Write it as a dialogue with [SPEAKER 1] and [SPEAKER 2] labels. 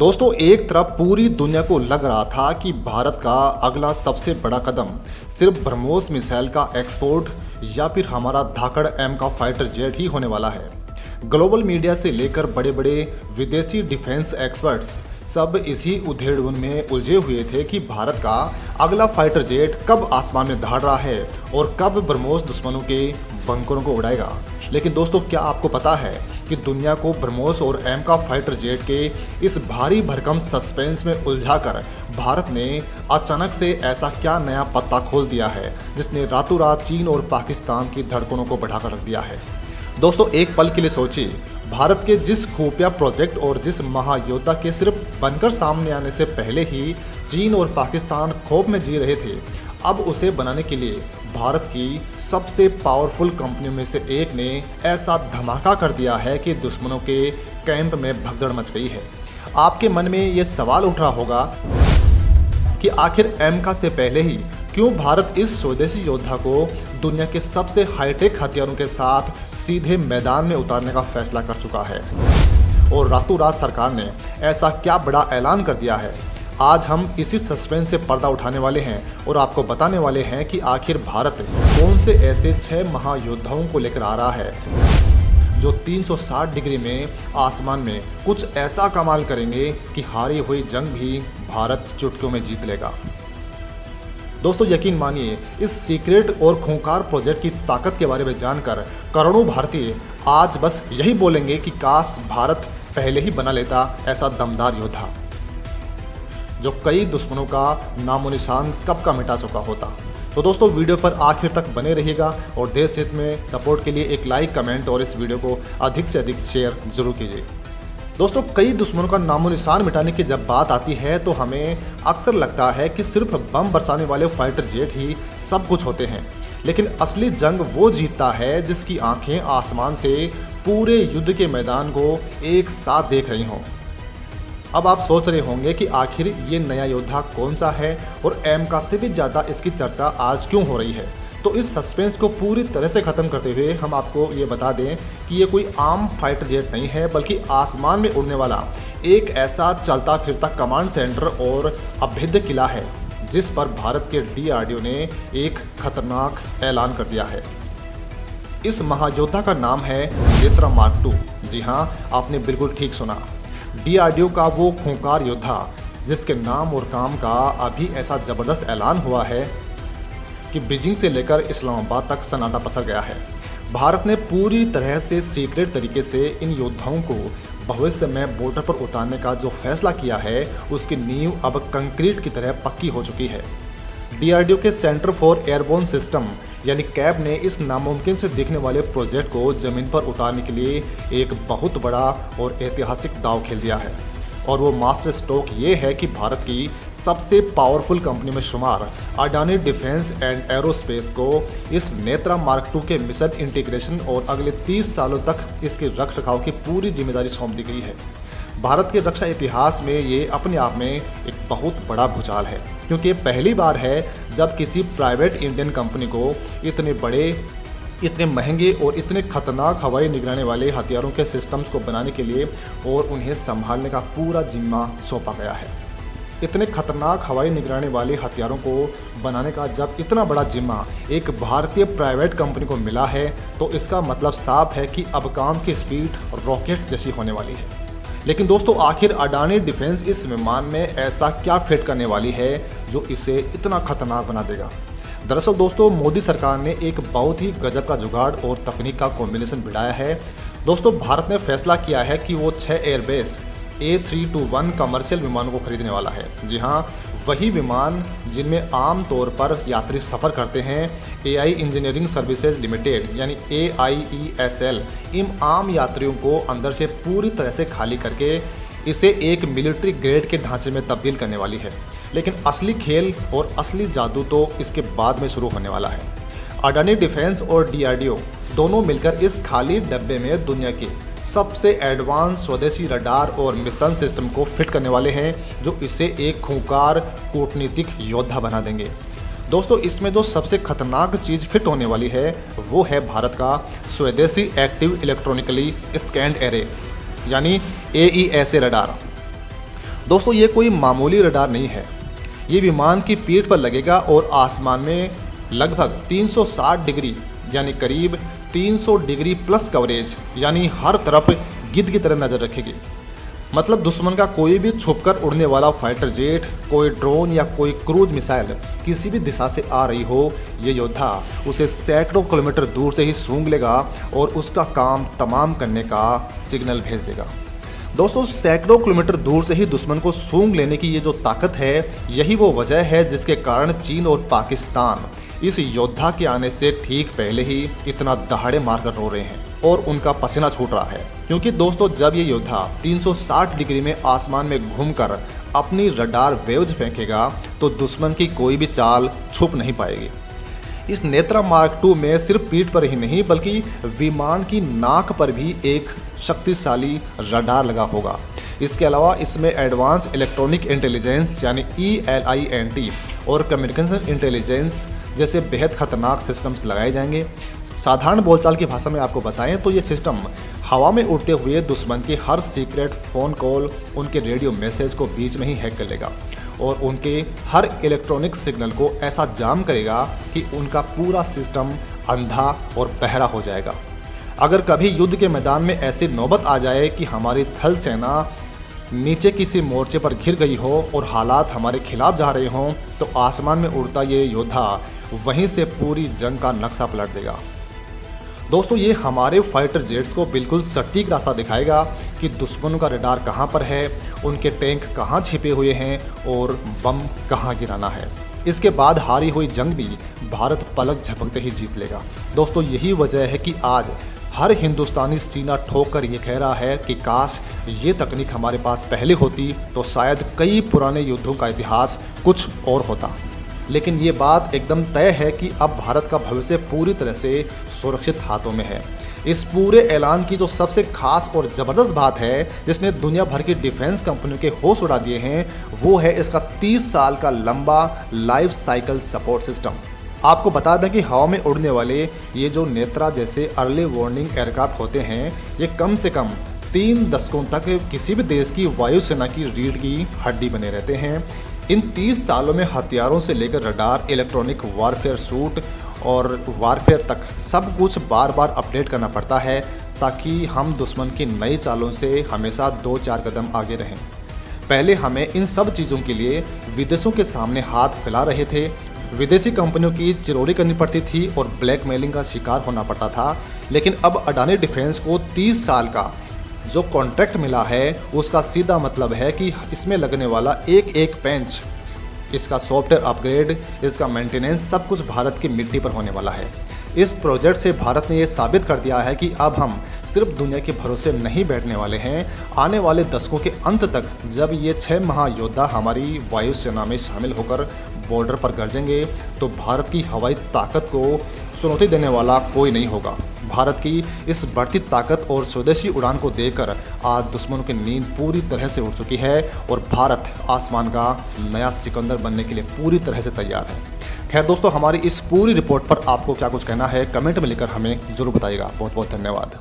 [SPEAKER 1] दोस्तों, एक तरफ पूरी दुनिया को लग रहा था कि भारत का अगला सबसे बड़ा कदम सिर्फ ब्रह्मोस मिसाइल का एक्सपोर्ट या फिर हमारा धाकड़ एम का फाइटर जेट ही होने वाला है। ग्लोबल मीडिया से लेकर बड़े बड़े विदेशी डिफेंस एक्सपर्ट्स सब इसी उधेड़-बुन में उलझे हुए थे कि भारत का अगला फाइटर जेट कब आसमान में दहाड़ रहा है और कब ब्रह्मोस दुश्मनों के बंकरों को उड़ाएगा। लेकिन दोस्तों, क्या आपको पता है कि दुनिया को ब्रह्मोस और एम का फाइटर जेट के इस भारी भरकम सस्पेंस में उलझाकर भारत ने अचानक से ऐसा क्या नया पत्ता खोल दिया है जिसने रातों रात चीन और पाकिस्तान की धड़कनों को बढ़ाकर रख दिया है। दोस्तों, एक पल के लिए सोचिए, भारत के जिस खुफिया प्रोजेक्ट और जिस महायोद्धा के सिर्फ बनकर सामने आने से पहले ही चीन और पाकिस्तान खौफ में जी रहे थे, अब उसे बनाने के लिए भारत की सबसे पावरफुल कंपनियों में से एक ने ऐसा धमाका कर दिया है कि दुश्मनों के कैंप में भगदड़ मच गई है। आपके मन में ये सवाल उठ रहा होगा कि आखिर एमका से पहले ही क्यों भारत इस स्वदेशी योद्धा को दुनिया के सबसे हाईटेक हथियारों के साथ सीधे मैदान में उतारने का फैसला कर चुका है और रातों रात सरकार ने ऐसा क्या बड़ा ऐलान कर दिया है। आज हम इसी सस्पेंस से पर्दा उठाने वाले हैं और आपको बताने वाले हैं कि आखिर भारत कौन से ऐसे 6 महायोद्धाओं को लेकर आ रहा है जो 360 डिग्री में आसमान में कुछ ऐसा कमाल करेंगे कि हारी हुई जंग भी भारत चुटकियों में जीत लेगा। दोस्तों, यकीन मानिए, इस सीक्रेट और खूंखार प्रोजेक्ट की ताकत के बारे में जानकर करोड़ों भारतीय आज बस यही बोलेंगे कि काश भारत पहले ही बना लेता ऐसा दमदार योद्धा जो कई दुश्मनों का नामो निशान कब का मिटा चुका होता। तो दोस्तों, वीडियो पर आखिर तक बने रहिएगा और देश हित में सपोर्ट के लिए एक लाइक, कमेंट और इस वीडियो को अधिक से अधिक शेयर जरूर कीजिए। दोस्तों, कई दुश्मनों का नामो निशान मिटाने की जब बात आती है तो हमें अक्सर लगता है कि सिर्फ बम बरसाने वाले फाइटर जेट ही सब कुछ होते हैं, लेकिन असली जंग वो जीतता है जिसकी आंखें आसमान से पूरे युद्ध के मैदान को एक साथ देख रही हों। अब आप सोच रहे होंगे कि आखिर ये नया योद्धा कौन सा है और एमका से भी ज़्यादा इसकी चर्चा आज क्यों हो रही है। तो इस सस्पेंस को पूरी तरह से ख़त्म करते हुए हम आपको ये बता दें कि ये कोई आम फाइटर जेट नहीं है, बल्कि आसमान में उड़ने वाला एक ऐसा चलता फिरता कमांड सेंटर और अभेद्य किला है जिस पर भारत के DRDO ने एक खतरनाक ऐलान कर दिया है। इस महायोद्धा का नाम है नेत्रा मार्क II। जी हाँ, आपने बिल्कुल ठीक सुना, DRDO का वो खूंखार योद्धा जिसके नाम और काम का अभी ऐसा ज़बरदस्त ऐलान हुआ है कि बीजिंग से लेकर इस्लामाबाद तक सन्नाटा पसर गया है। भारत ने पूरी तरह से सीक्रेट तरीके से इन योद्धाओं को भविष्य में बॉर्डर पर उतारने का जो फैसला किया है उसकी नींव अब कंक्रीट की तरह पक्की हो चुकी है। DRDO के सेंटर फॉर एयरबोर्न सिस्टम यानी कैब ने इस नामुमकिन से दिखने वाले प्रोजेक्ट को ज़मीन पर उतारने के लिए एक बहुत बड़ा और ऐतिहासिक दांव खेल दिया है और वो मास्टर स्ट्रोक ये है कि भारत की सबसे पावरफुल कंपनी में शुमार अडानी डिफेंस एंड एरोस्पेस को इस नेत्रा मार्क II के मिशन इंटीग्रेशन और अगले 30 सालों तक इसके रख रखाव की पूरी जिम्मेदारी सौंप दी गई है। भारत के रक्षा इतिहास में ये अपने आप में एक बहुत बड़ा भूचाल है, क्योंकि ये पहली बार है जब किसी प्राइवेट इंडियन कंपनी को इतने बड़े, इतने महंगे और इतने खतरनाक हवाई निगरानी वाले हथियारों के सिस्टम्स को बनाने के लिए और उन्हें संभालने का पूरा जिम्मा सौंपा गया है। इतने खतरनाक हवाई निगरानी वाले हथियारों को बनाने का जब इतना बड़ा जिम्मा एक भारतीय प्राइवेट कंपनी को मिला है तो इसका मतलब साफ है कि अब काम की स्पीड रॉकेट जैसी होने वाली है। लेकिन दोस्तों, आखिर अडानी डिफेंस इस विमान में ऐसा क्या फिट करने वाली है जो इसे इतना खतरनाक बना देगा। दरअसल दोस्तों, मोदी सरकार ने एक बहुत ही गजब का जुगाड़ और तकनीक का कॉम्बिनेशन भिड़ाया है। दोस्तों, भारत ने फैसला किया है कि वो 6 एयरबेस A321 कमर्शियल विमानों को खरीदने वाला है। जी हाँ, वही विमान जिनमें आम तौर पर यात्री सफ़र करते हैं। AI इंजीनियरिंग सर्विसेज लिमिटेड यानी AIESL इन आम यात्रियों को अंदर से पूरी तरह से खाली करके इसे एक मिलिट्री ग्रेड के ढांचे में तब्दील करने वाली है। लेकिन असली खेल और असली जादू तो इसके बाद में शुरू होने वाला है। अडानी डिफेंस और DRDO दोनों मिलकर इस खाली डब्बे में दुनिया की सबसे एडवांस स्वदेशी रडार और मिशन सिस्टम को फिट करने वाले हैं जो इसे एक खूंखार कूटनीतिक योद्धा बना देंगे। दोस्तों, इसमें जो सबसे खतरनाक चीज़ फिट होने वाली है वो है भारत का स्वदेशी एक्टिव इलेक्ट्रॉनिकली स्कैन्ड एरे यानी AESA रडार। दोस्तों ये कोई मामूली रडार नहीं है। ये विमान की पीठ पर लगेगा और आसमान में लगभग 360 डिग्री यानी करीब 300 डिग्री प्लस कवरेज यानी हर तरफ गिद्ध की तरह नज़र रखेगी। मतलब दुश्मन का कोई भी छुपकर उड़ने वाला फाइटर जेट, कोई ड्रोन या कोई क्रूज मिसाइल किसी भी दिशा से आ रही हो, ये योद्धा उसे सैकड़ों किलोमीटर दूर से ही सूंघ लेगा और उसका काम तमाम करने का सिग्नल भेज देगा। दोस्तों सैकड़ों किलोमीटर दूर से ही दुश्मन को सूंघ लेने की ये जो ताकत है, यही वो वजह है जिसके कारण चीन और पाकिस्तान इस योद्धा के आने से ठीक पहले ही इतना दहाड़े मारकर रो रहे हैं और उनका पसीना छूट रहा है। क्योंकि दोस्तों जब ये योद्धा 360 डिग्री में आसमान में घूमकर अपनी रडार वेव्स फेंकेगा तो दुश्मन की कोई भी चाल छुप नहीं पाएगी। इस नेत्रा मार्क 2 में सिर्फ पीठ पर ही नहीं बल्कि विमान की नाक पर भी एक शक्तिशाली रडार लगा होगा। इसके अलावा इसमें एडवांस इलेक्ट्रॉनिक इंटेलिजेंस यानी ELINT और कम्युनिकेशन इंटेलिजेंस जैसे बेहद खतरनाक सिस्टम्स लगाए जाएंगे। साधारण बोलचाल की भाषा में आपको बताएं तो ये सिस्टम हवा में उड़ते हुए दुश्मन के हर सीक्रेट फ़ोन कॉल, उनके रेडियो मैसेज को बीच में ही हैक कर लेगा और उनके हर इलेक्ट्रॉनिक सिग्नल को ऐसा जाम करेगा कि उनका पूरा सिस्टम अंधा और बहरा हो जाएगा। अगर कभी युद्ध के मैदान में ऐसी नौबत आ जाए कि हमारी थल सेना नीचे किसी मोर्चे पर घिर गई हो और हालात हमारे खिलाफ जा रहे हों, तो आसमान में उड़ता ये योद्धा वहीं से पूरी जंग का नक्शा पलट देगा। दोस्तों ये हमारे फाइटर जेट्स को बिल्कुल सटीक रास्ता दिखाएगा कि दुश्मनों का रडार कहां पर है, उनके टैंक कहां छिपे हुए हैं और बम कहां गिराना है। इसके बाद हारी हुई जंग भी भारत पलक झपकते ही जीत लेगा। दोस्तों यही वजह है कि आज हर हिंदुस्तानी सीना ठोक कर ये कह रहा है कि काश ये तकनीक हमारे पास पहले होती तो शायद कई पुराने युद्धों का इतिहास कुछ और होता। लेकिन ये बात एकदम तय है कि अब भारत का भविष्य पूरी तरह से सुरक्षित हाथों में है। इस पूरे ऐलान की जो सबसे खास और ज़बरदस्त बात है जिसने दुनिया भर की डिफेंस कंपनियों के होश उड़ा दिए हैं, वो है इसका 30 साल का लंबा लाइफ साइकिल सपोर्ट सिस्टम। आपको बता दें कि हवा में उड़ने वाले ये जो नेत्रा जैसे अर्ली वार्निंग एयरक्राफ्ट होते हैं, ये कम से कम 3 दशकों तक किसी भी देश की वायुसेना की रीढ़ की हड्डी बने रहते हैं। इन 30 सालों में हथियारों से लेकर रडार, इलेक्ट्रॉनिक वारफेयर सूट और वारफेयर तक सब कुछ बार बार अपडेट करना पड़ता है ताकि हम दुश्मन की नई चालों से हमेशा 2-4 कदम आगे रहें। पहले हमें इन सब चीज़ों के लिए विदेशों के सामने हाथ फैला रहे थे, विदेशी कंपनियों की चिरौरी करनी पड़ती थी और ब्लैकमेलिंग का शिकार होना पड़ता था। लेकिन अब अडानी डिफेंस को 30 साल का जो कॉन्ट्रैक्ट मिला है उसका सीधा मतलब है कि इसमें लगने वाला एक एक पेंच, इसका सॉफ्टवेयर अपग्रेड, इसका मेंटेनेंस सब कुछ भारत की मिट्टी पर होने वाला है। इस प्रोजेक्ट से भारत ने ये साबित कर दिया है कि अब हम सिर्फ दुनिया के भरोसे नहीं बैठने वाले हैं। आने वाले दशकों के अंत तक जब ये 6 महायोद्धा हमारी वायुसेना में शामिल होकर बॉर्डर पर गरजेंगे तो भारत की हवाई ताकत को चुनौती देने वाला कोई नहीं होगा। भारत की इस बढ़ती ताकत और स्वदेशी उड़ान को देखकर आज दुश्मनों की नींद पूरी तरह से उड़ चुकी है और भारत आसमान का नया सिकंदर बनने के लिए पूरी तरह से तैयार है। खैर दोस्तों, हमारी इस पूरी रिपोर्ट पर आपको क्या कुछ कहना है कमेंट में लिखकर हमें जरूर बताइएगा। बहुत बहुत धन्यवाद।